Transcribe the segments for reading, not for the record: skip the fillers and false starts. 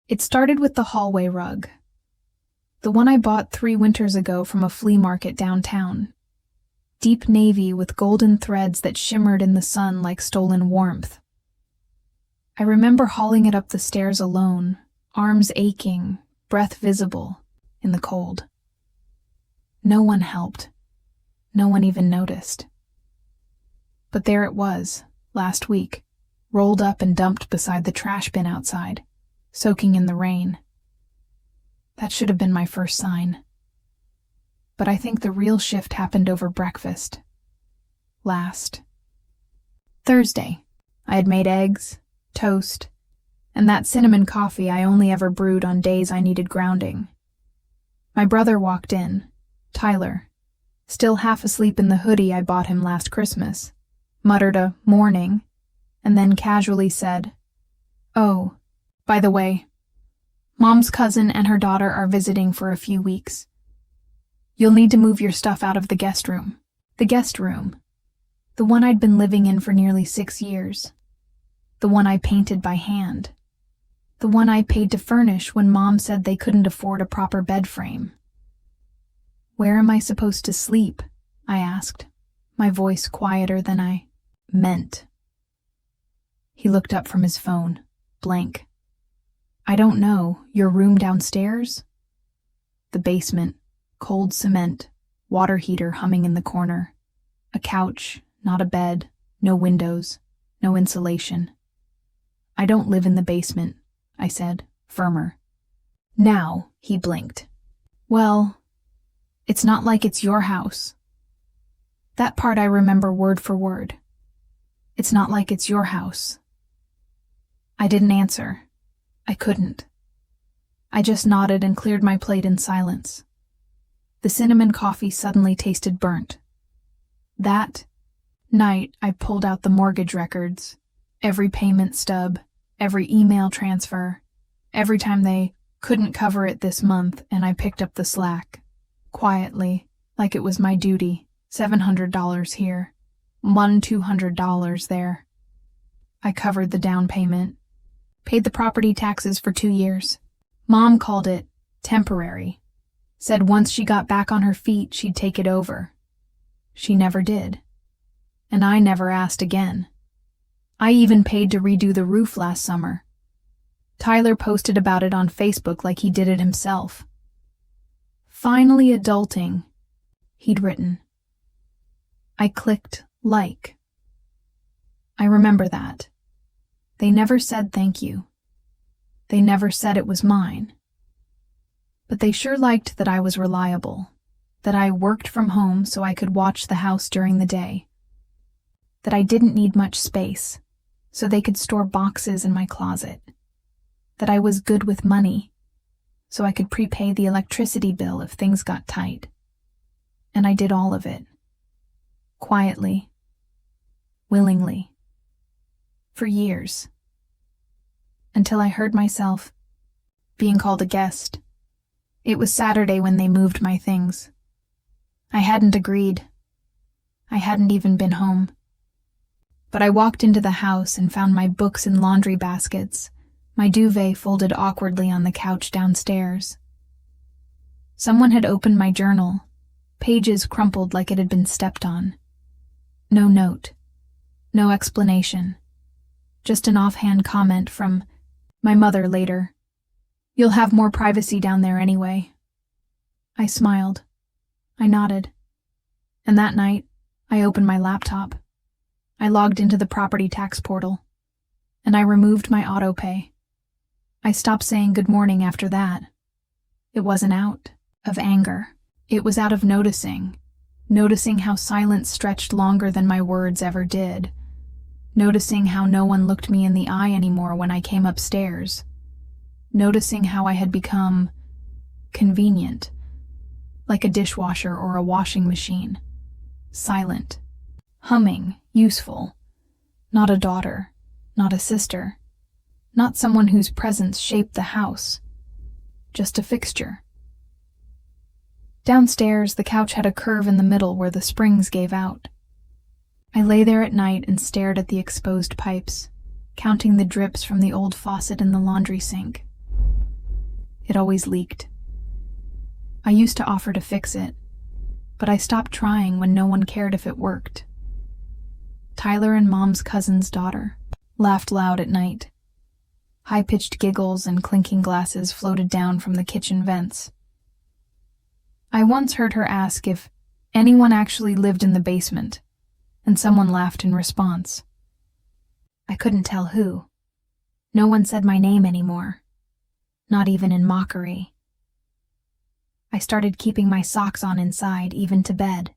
It started with the hallway rug, the one I bought 3 winters ago from a flea market downtown. Deep navy with golden threads that shimmered in the sun like stolen warmth. I remember hauling it up the stairs alone, arms aching, breath visible, in the cold. No one helped. No one even noticed. But there it was, last week, rolled up and dumped beside the trash bin outside, soaking in the rain. That should have been my first sign. But I think the real shift happened over breakfast. Last Thursday, I had made eggs, toast, and that cinnamon coffee I only ever brewed on days I needed grounding. My brother walked in, Tyler, still half asleep in the hoodie I bought him last Christmas, muttered a morning, and then casually said, "Oh, by the way, Mom's cousin and her daughter are visiting for a few weeks. You'll need to move your stuff out of the guest room." The guest room. The one I'd been living in for nearly 6 years. The one I painted by hand. The one I paid to furnish when Mom said they couldn't afford a proper bed frame. "Where am I supposed to sleep?" I asked, my voice quieter than I meant. He looked up from his phone, blank. "I don't know. Your room downstairs?" The basement, cold cement, water heater humming in the corner. A couch, not a bed, no windows, no insulation. "I don't live in the basement," I said, firmer. Now he blinked. "Well, it's not like it's your house." That part I remember word for word. It's not like it's your house. I didn't answer. I couldn't. I just nodded and cleared my plate in silence. The cinnamon coffee suddenly tasted burnt. That night, I pulled out the mortgage records, every payment stub, every email transfer, every time they couldn't cover it this month, and I picked up the slack, quietly, like it was my duty. $700 here, $200 there. I covered the down payment, paid the property taxes for 2 years. Mom called it temporary, said once she got back on her feet she'd take it over. She never did. And I never asked again. I even paid to redo the roof last summer. Tyler posted about it on Facebook like he did it himself. "Finally adulting," he'd written. I clicked like. I remember that. They never said thank you. They never said it was mine. But they sure liked that I was reliable, that I worked from home so I could watch the house during the day, that I didn't need much space, so they could store boxes in my closet, that I was good with money, so I could prepay the electricity bill if things got tight. And I did all of it. Quietly. Willingly. For years. Until I heard myself being called a guest. It was Saturday when they moved my things. I hadn't agreed. I hadn't even been home. But I walked into the house and found my books in laundry baskets, my duvet folded awkwardly on the couch downstairs. Someone had opened my journal, pages crumpled like it had been stepped on. No note. No explanation. Just an offhand comment from my mother later. "You'll have more privacy down there anyway." I smiled. I nodded. And that night, I opened my laptop. I logged into the property tax portal. And I removed my autopay. I stopped saying good morning after that. It wasn't out of anger. It was out of noticing how silence stretched longer than my words ever did. Noticing how no one looked me in the eye anymore when I came upstairs. Noticing how I had become convenient, like a dishwasher or a washing machine. Silent, humming, useful. Not a daughter, not a sister, not someone whose presence shaped the house. Just a fixture. Downstairs, the couch had a curve in the middle where the springs gave out. I lay there at night and stared at the exposed pipes, counting the drips from the old faucet in the laundry sink. It always leaked. I used to offer to fix it, but I stopped trying when no one cared if it worked. Tyler and Mom's cousin's daughter laughed loud at night. High-pitched giggles and clinking glasses floated down from the kitchen vents. I once heard her ask if anyone actually lived in the basement, and someone laughed in response. I couldn't tell who. No one said my name anymore, not even in mockery. I started keeping my socks on inside, even to bed.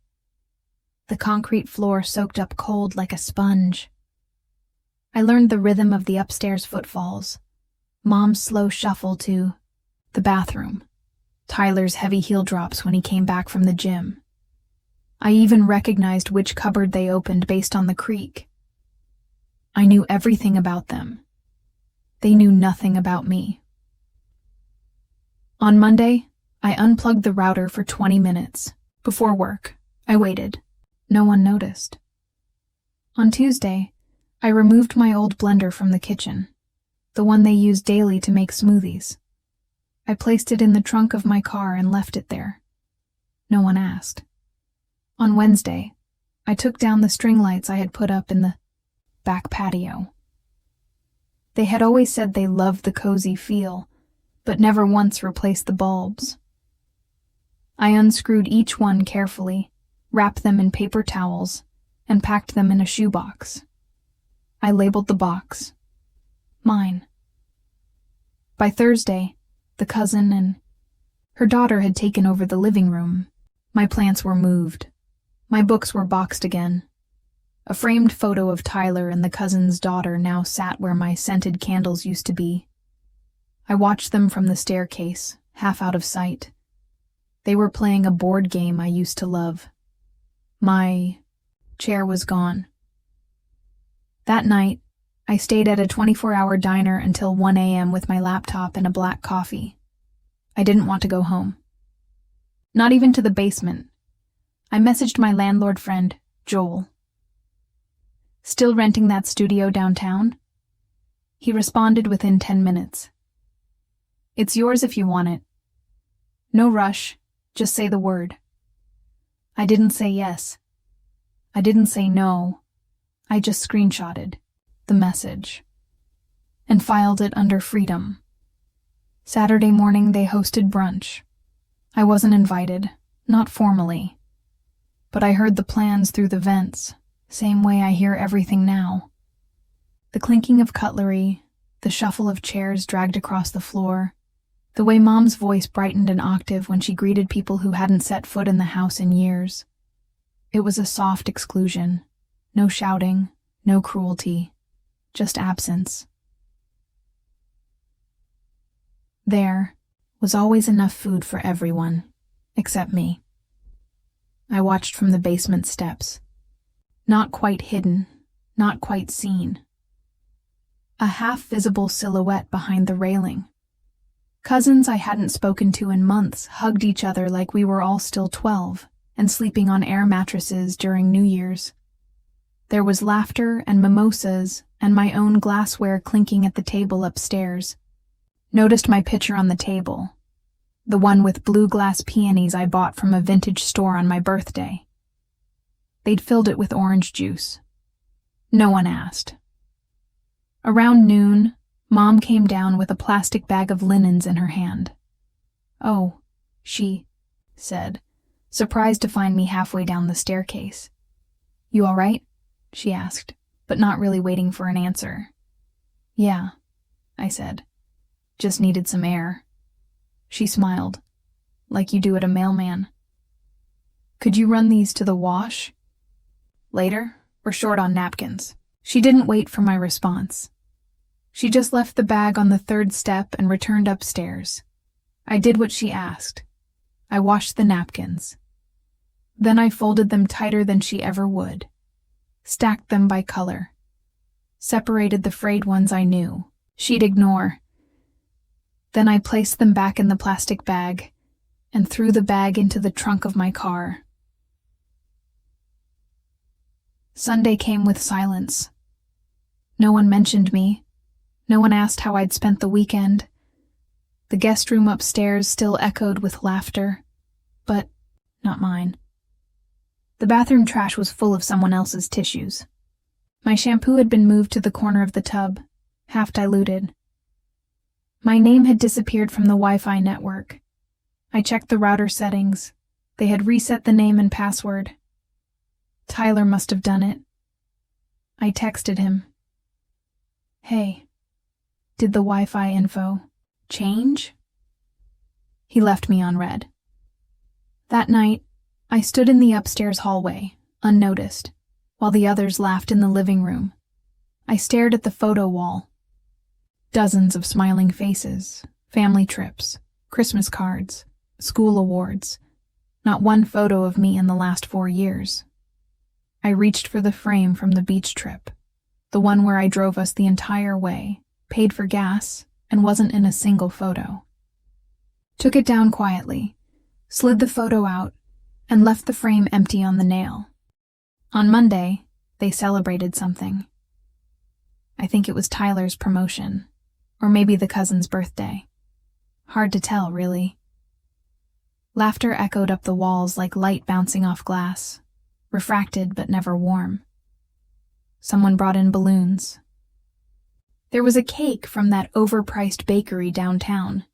The concrete floor soaked up cold like a sponge. I learned the rhythm of the upstairs footfalls, Mom's slow shuffle to the bathroom, Tyler's heavy heel drops when he came back from the gym. I even recognized which cupboard they opened based on the creak. I knew everything about them. They knew nothing about me. On Monday, I unplugged the router for 20 minutes. Before work, I waited. No one noticed. On Tuesday, I removed my old blender from the kitchen, the one they use daily to make smoothies. I placed it in the trunk of my car and left it there. No one asked. On Wednesday, I took down the string lights I had put up in the back patio. They had always said they loved the cozy feel, but never once replaced the bulbs. I unscrewed each one carefully, wrapped them in paper towels, and packed them in a shoebox. I labeled the box mine. By Thursday, the cousin and her daughter had taken over the living room. My plants were moved. My books were boxed again. A framed photo of Tyler and the cousin's daughter now sat where my scented candles used to be. I watched them from the staircase, half out of sight. They were playing a board game I used to love. My chair was gone. That night, I stayed at a 24-hour diner until 1 a.m. with my laptop and a black coffee. I didn't want to go home. Not even to the basement. I messaged my landlord friend, Joel. Still renting that studio downtown? He responded within 10 minutes. It's yours if you want it. No rush, just say the word. I didn't say yes. I didn't say no. I just screenshotted the message and filed it under Freedom. Saturday morning they hosted brunch. I wasn't invited, not formally. But I heard the plans through the vents, same way I hear everything now. The clinking of cutlery, the shuffle of chairs dragged across the floor, the way Mom's voice brightened an octave when she greeted people who hadn't set foot in the house in years. It was a soft exclusion. No shouting, no cruelty, just absence. There was always enough food for everyone, except me. I watched from the basement steps. Not quite hidden, not quite seen. A half-visible silhouette behind the railing. Cousins I hadn't spoken to in months hugged each other like we were all still 12 and sleeping on air mattresses during New Year's. There was laughter and mimosas and my own glassware clinking at the table upstairs. Noticed my picture on the table, the one with blue glass peonies I bought from a vintage store on my birthday. They'd filled it with orange juice. No one asked. Around noon, Mom came down with a plastic bag of linens in her hand. "Oh," she said, surprised to find me halfway down the staircase. "You all right?" she asked, but not really waiting for an answer. "Yeah," I said. "Just needed some air." She smiled, like you do at a mailman. "Could you run these to the wash?" "Later, we're short on napkins." She didn't wait for my response. She just left the bag on the third step and returned upstairs. I did what she asked. I washed the napkins. Then I folded them tighter than she ever would, stacked them by color, separated the frayed ones I knew she'd ignore. Then I placed them back in the plastic bag and threw the bag into the trunk of my car. Sunday came with silence. No one mentioned me. No one asked how I'd spent the weekend. The guest room upstairs still echoed with laughter, but not mine. The bathroom trash was full of someone else's tissues. My shampoo had been moved to the corner of the tub, half diluted. My name had disappeared from the Wi-Fi network. I checked the router settings. They had reset the name and password. Tyler must have done it. I texted him. Hey, did the Wi-Fi info change? He left me on read. That night, I stood in the upstairs hallway, unnoticed, while the others laughed in the living room. I stared at the photo wall. Dozens of smiling faces, family trips, Christmas cards, school awards. Not one photo of me in the last 4 years. I reached for the frame from the beach trip, the one where I drove us the entire way, paid for gas, and wasn't in a single photo. Took it down quietly, slid the photo out, and left the frame empty on the nail. On Monday, they celebrated something. I think it was Tyler's promotion, or maybe the cousin's birthday. Hard to tell, really. Laughter echoed up the walls like light bouncing off glass, refracted but never warm. Someone brought in balloons. There was a cake from that overpriced bakery downtown,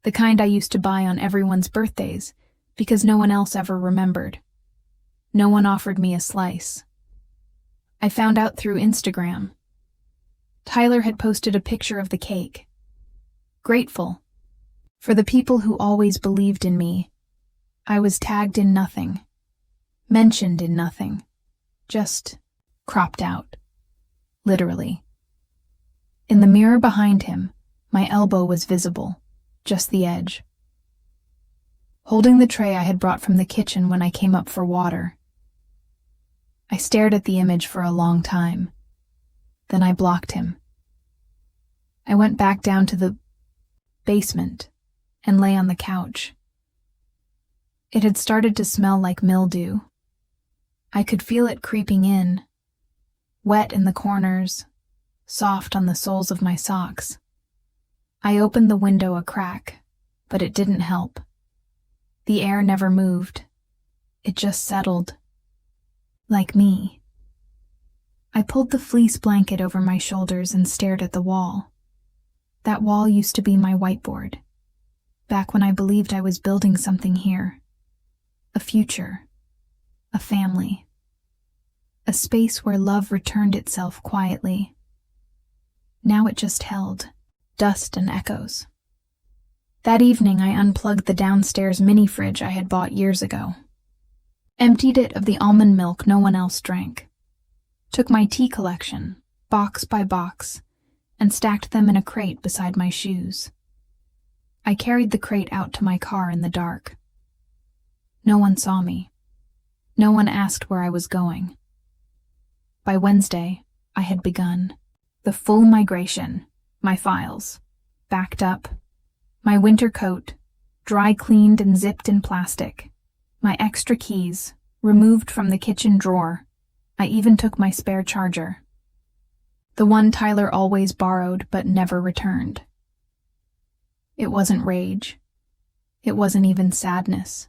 the kind I used to buy on everyone's birthdays, because no one else ever remembered. No one offered me a slice. I found out through Instagram. Tyler had posted a picture of the cake. Grateful. For the people who always believed in me. I was tagged in nothing. Mentioned in nothing. Just cropped out. Literally. In the mirror behind him, my elbow was visible, just the edge. Holding the tray I had brought from the kitchen when I came up for water. I stared at the image for a long time. Then I blocked him. I went back down to the basement and lay on the couch. It had started to smell like mildew. I could feel it creeping in, wet in the corners, soft on the soles of my socks. I opened the window a crack, but it didn't help. The air never moved. It just settled. Like me. I pulled the fleece blanket over my shoulders and stared at the wall. That wall used to be my whiteboard, back when I believed I was building something here. A future. A family. A space where love returned itself quietly. Now it just held dust and echoes. That evening I unplugged the downstairs mini fridge I had bought years ago. Emptied it of the almond milk no one else drank. Took my tea collection, box by box, and stacked them in a crate beside my shoes. I carried the crate out to my car in the dark. No one saw me. No one asked where I was going. By Wednesday, I had begun. The full migration, my files, backed up, my winter coat, dry cleaned and zipped in plastic, my extra keys, removed from the kitchen drawer. I even took my spare charger. The one Tyler always borrowed but never returned. It wasn't rage. It wasn't even sadness.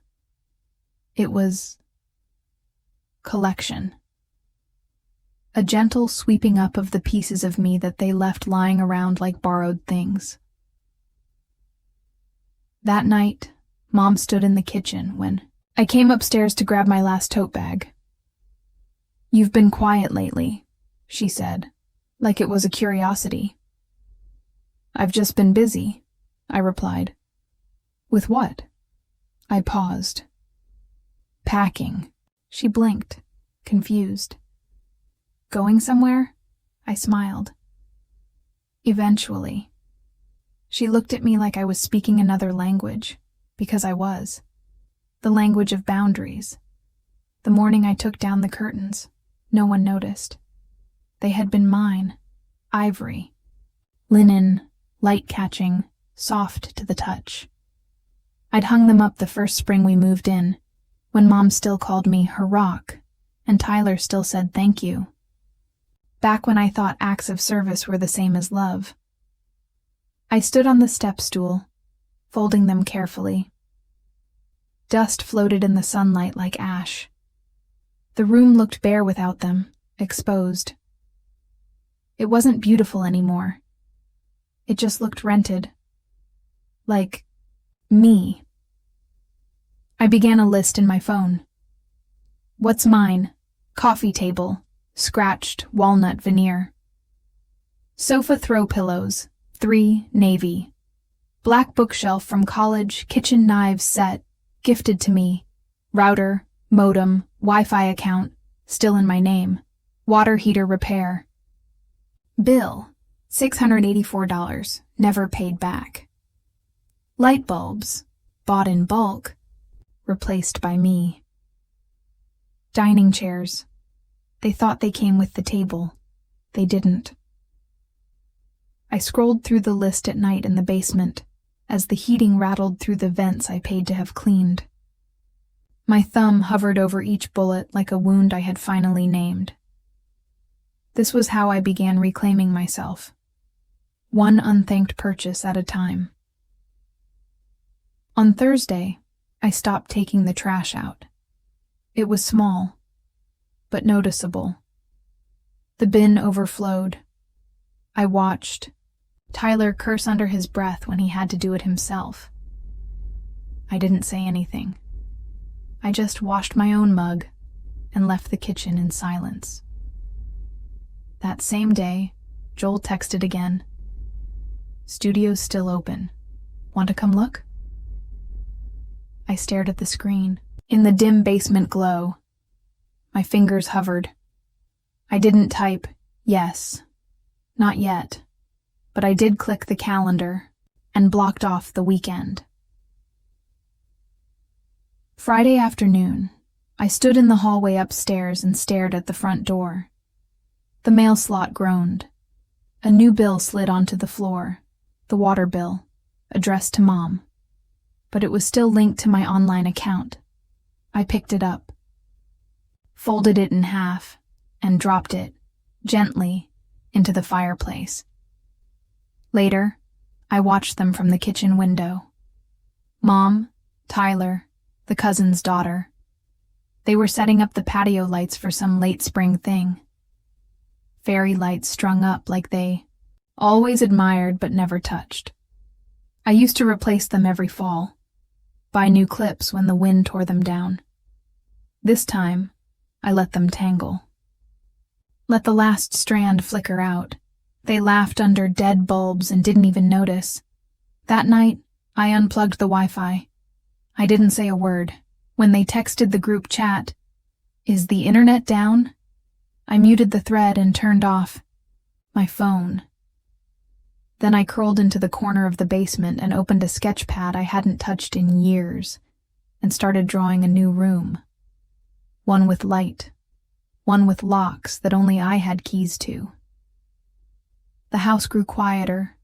It was collection. A gentle sweeping up of the pieces of me that they left lying around like borrowed things. That night, Mom stood in the kitchen when I came upstairs to grab my last tote bag. "You've been quiet lately," she said, like it was a curiosity. "I've just been busy," I replied. "With what?" I paused. "Packing." She blinked, confused. "Going somewhere?" I smiled. "Eventually." She looked at me like I was speaking another language, because I was. The language of boundaries. The morning I took down the curtains, no one noticed. They had been mine, ivory, linen, light-catching, soft to the touch. I'd hung them up the first spring we moved in, when Mom still called me her rock, and Tyler still said thank you. Back when I thought acts of service were the same as love. I stood on the step stool, folding them carefully. Dust floated in the sunlight like ash. The room looked bare without them, exposed. It wasn't beautiful anymore. It just looked rented. Like me. I began a list in my phone. What's mine? Coffee table, scratched walnut veneer. Sofa throw pillows, 3, navy. Black bookshelf from college, kitchen knives set, gifted to me. Router, modem, Wi-Fi account, still in my name. Water heater repair. Bill, $684, never paid back. Light bulbs, bought in bulk, replaced by me. Dining chairs. They thought they came with the table. They didn't. I scrolled through the list at night in the basement, as the heating rattled through the vents I paid to have cleaned. My thumb hovered over each bullet like a wound I had finally named. This was how I began reclaiming myself, one unthanked purchase at a time. On Thursday, I stopped taking the trash out. It was small, but noticeable. The bin overflowed. I watched Tyler curse under his breath when he had to do it himself. I didn't say anything. I just washed my own mug and left the kitchen in silence. That same day, Joel texted again. Studio's still open. Want to come look? I stared at the screen. In the dim basement glow, my fingers hovered. I didn't type, yes, not yet, but I did click the calendar and blocked off the weekend. Friday afternoon, I stood in the hallway upstairs and stared at the front door. The mail slot groaned. A new bill slid onto the floor, the water bill, addressed to Mom, but it was still linked to my online account. I picked it up, folded it in half, and dropped it, gently, into the fireplace. Later, I watched them from the kitchen window. Mom, Tyler, the cousin's daughter. They were setting up the patio lights for some late spring thing. Fairy lights strung up like they always admired but never touched. I used to replace them every fall, buy new clips when the wind tore them down. This time, I let them tangle. Let the last strand flicker out. They laughed under dead bulbs and didn't even notice. That night, I unplugged the Wi-Fi. I didn't say a word. When they texted the group chat, "Is the internet down?" I muted the thread and turned off my phone. Then I curled into the corner of the basement and opened a sketch pad I hadn't touched in years and started drawing a new room. One with light, one with locks that only I had keys to. The house grew quieter,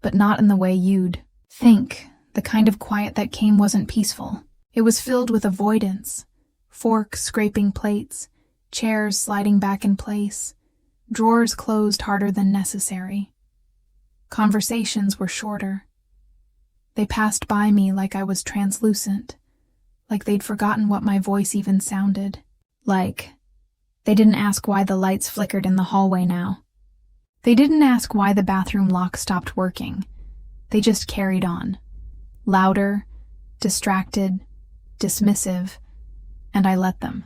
but not in the way you'd think. The kind of quiet that came wasn't peaceful. It was filled with avoidance, forks scraping plates, chairs sliding back in place, drawers closed harder than necessary. Conversations were shorter. They passed by me like I was translucent, like they'd forgotten what my voice even sounded. Like, they didn't ask why the lights flickered in the hallway now. They didn't ask why the bathroom lock stopped working. They just carried on. Louder, distracted, dismissive, and I let them.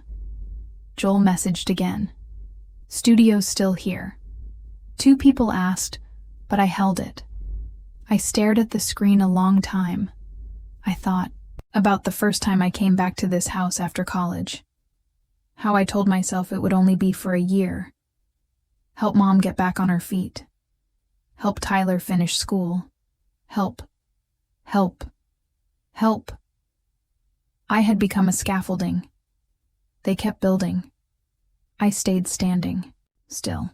Joel messaged again. Studio's still here. 2 people asked, but I held it. I stared at the screen a long time. I thought about the first time I came back to this house after college. How I told myself it would only be for a year. Help Mom get back on her feet. Help Tyler finish school. Help. I had become a scaffolding. They kept building. I stayed standing, still.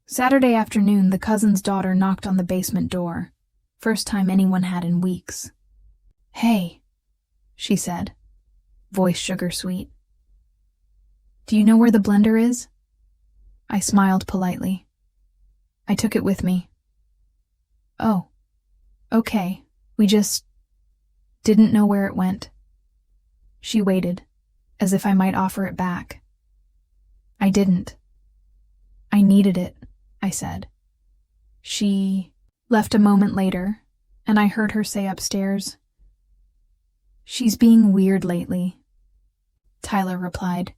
Saturday afternoon, the cousin's daughter knocked on the basement door. First time anyone had in weeks. "Hey," she said, voice sugar sweet. "Do you know where the blender is?" I smiled politely. "I took it with me." "Oh, okay. We just Didn't know where it went. She waited, as if I might offer it back. I didn't. I needed it, I said. She left a moment later, and I heard her say upstairs, "She's being weird lately," Tyler replied.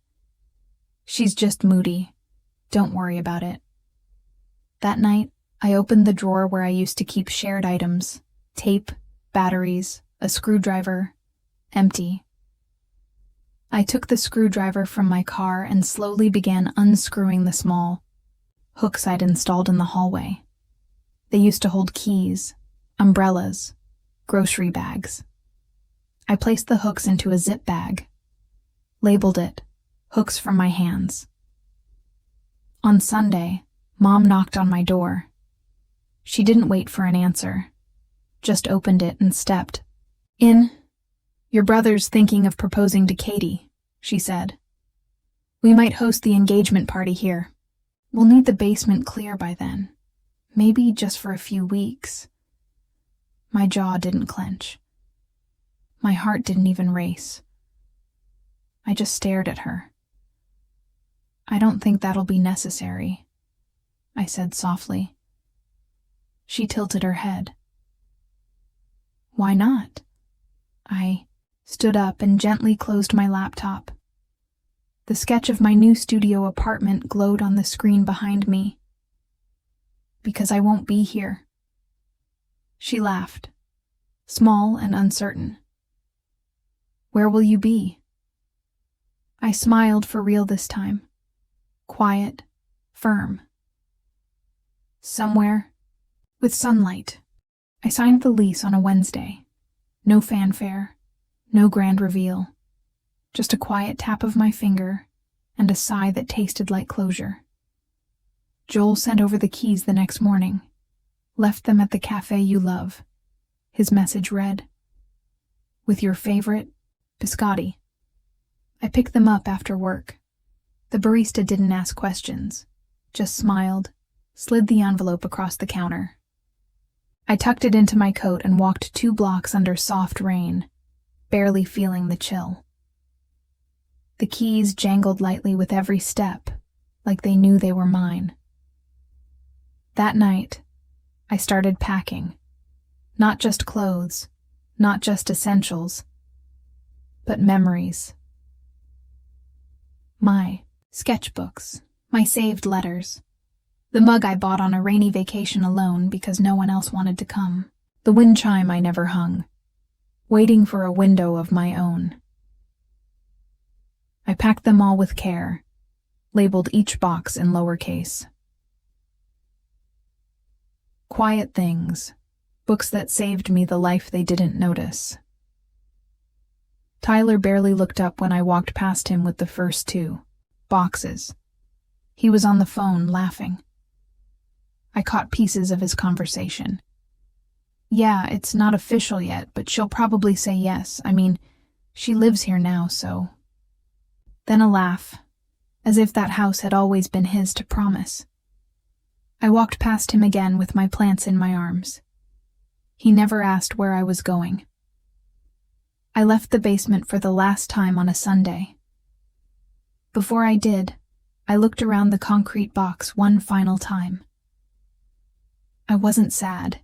"She's just moody. Don't worry about it." That night, I opened the drawer where I used to keep shared items, tape, batteries, a screwdriver, empty. I took the screwdriver from my car and slowly began unscrewing the small hooks I'd installed in the hallway. They used to hold keys, umbrellas, grocery bags. I placed the hooks into a zip bag, labeled it, "Hooks from my hands." On Sunday, Mom knocked on my door. She didn't wait for an answer, just opened it and stepped in. "Your brother's thinking of proposing to Katie," she said. "We might host the engagement party here. We'll need the basement clear by then. Maybe just for a few weeks." My jaw didn't clench. My heart didn't even race. I just stared at her. "I don't think that'll be necessary," I said softly. She tilted her head. "Why not?" I stood up and gently closed my laptop. The sketch of my new studio apartment glowed on the screen behind me. "Because I won't be here." She laughed, small and uncertain. "Where will you be?" I smiled for real this time. Quiet, firm. "Somewhere with sunlight." I signed the lease on a Wednesday. No fanfare, no grand reveal. Just a quiet tap of my finger and a sigh that tasted like closure. Joel sent over the keys the next morning. "Left them at the cafe you love." His message read, "With your favorite, biscotti." I picked them up after work. The barista didn't ask questions, just smiled, slid the envelope across the counter. I tucked it into my coat and walked 2 blocks under soft rain, barely feeling the chill. The keys jangled lightly with every step, like they knew they were mine. That night, I started packing. Not just clothes, not just essentials, but memories. My sketchbooks, my saved letters, the mug I bought on a rainy vacation alone because no one else wanted to come, the wind chime I never hung, waiting for a window of my own. I packed them all with care, labeled each box in lowercase. Quiet things, books that saved me the life they didn't notice. Tyler barely looked up when I walked past him with the first 2 boxes. He was on the phone, laughing. I caught pieces of his conversation. "Yeah, it's not official yet, but she'll probably say yes. I mean, she lives here now, so..." Then a laugh, as if that house had always been his to promise. I walked past him again with my plants in my arms. He never asked where I was going. I left the basement for the last time on a Sunday. Before I did, I looked around the concrete box one final time. I wasn't sad.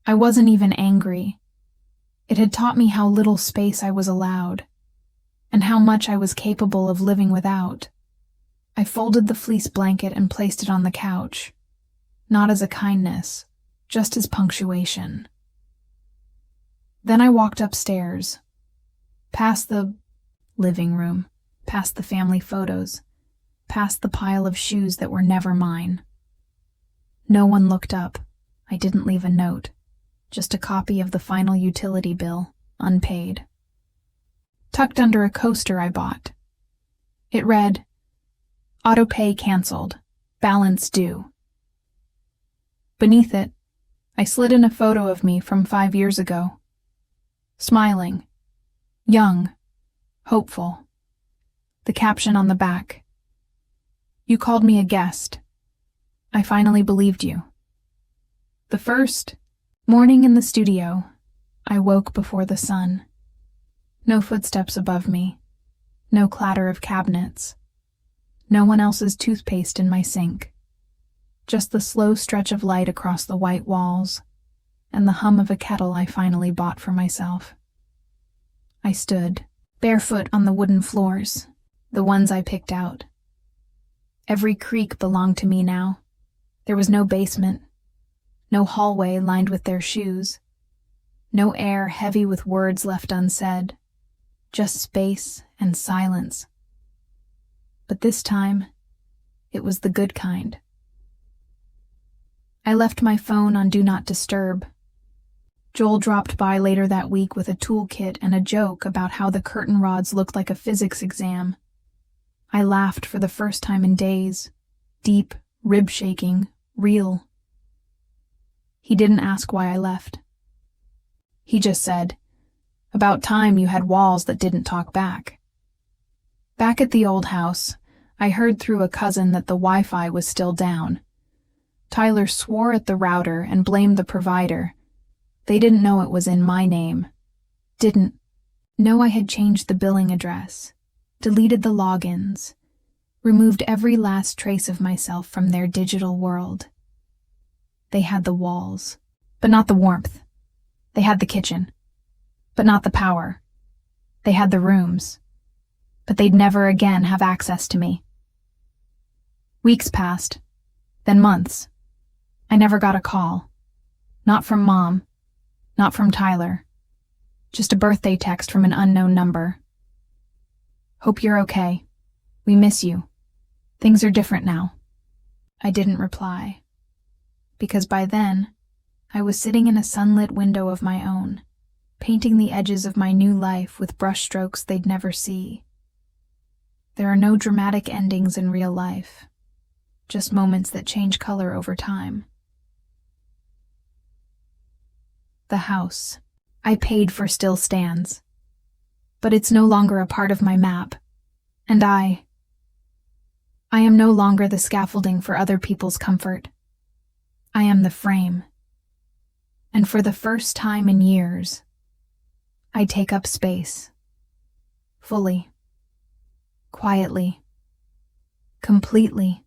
I wasn't even angry. It had taught me how little space I was allowed, and how much I was capable of living without. I folded the fleece blanket and placed it on the couch, not as a kindness, just as punctuation. Then I walked upstairs, past the living room, past the family photos, past the pile of shoes that were never mine. No one looked up. I didn't leave a note, just a copy of the final utility bill, unpaid. Tucked under a coaster I bought. It read, "Auto pay canceled, balance due." Beneath it, I slid in a photo of me from 5 years ago. Smiling, young, hopeful. The caption on the back, "You called me a guest. I finally believed you." The first morning in the studio, I woke before the sun. No footsteps above me. No clatter of cabinets. No one else's toothpaste in my sink. Just the slow stretch of light across the white walls, and the hum of a kettle I finally bought for myself. I stood, barefoot on the wooden floors, the ones I picked out. Every creak belonged to me now. There was no basement, no hallway lined with their shoes, no air heavy with words left unsaid, just space and silence. But this time, it was the good kind. I left my phone on Do Not Disturb. Joel dropped by later that week with a toolkit and a joke about how the curtain rods looked like a physics exam. I laughed for the first time in days. Deep, rib-shaking, real. He didn't ask why I left. He just said, "About time you had walls that didn't talk back." Back at the old house, I heard through a cousin that the Wi-Fi was still down. Tyler swore at the router and blamed the provider. They didn't know it was in my name. Didn't know I had changed the billing address, deleted the logins, removed every last trace of myself from their digital world. They had the walls, but not the warmth. They had the kitchen, but not the power. They had the rooms, but they'd never again have access to me. Weeks passed, then months. I never got a call. Not from Mom, not from Tyler. Just a birthday text from an unknown number. "Hope you're okay. We miss you. Things are different now." I didn't reply, because by then, I was sitting in a sunlit window of my own, painting the edges of my new life with brushstrokes they'd never see. There are no dramatic endings in real life, just moments that change color over time. The house I paid for still stands, but it's no longer a part of my map, and I am no longer the scaffolding for other people's comfort. I am the frame. And for the first time in years, I take up space. Fully. Quietly. Completely.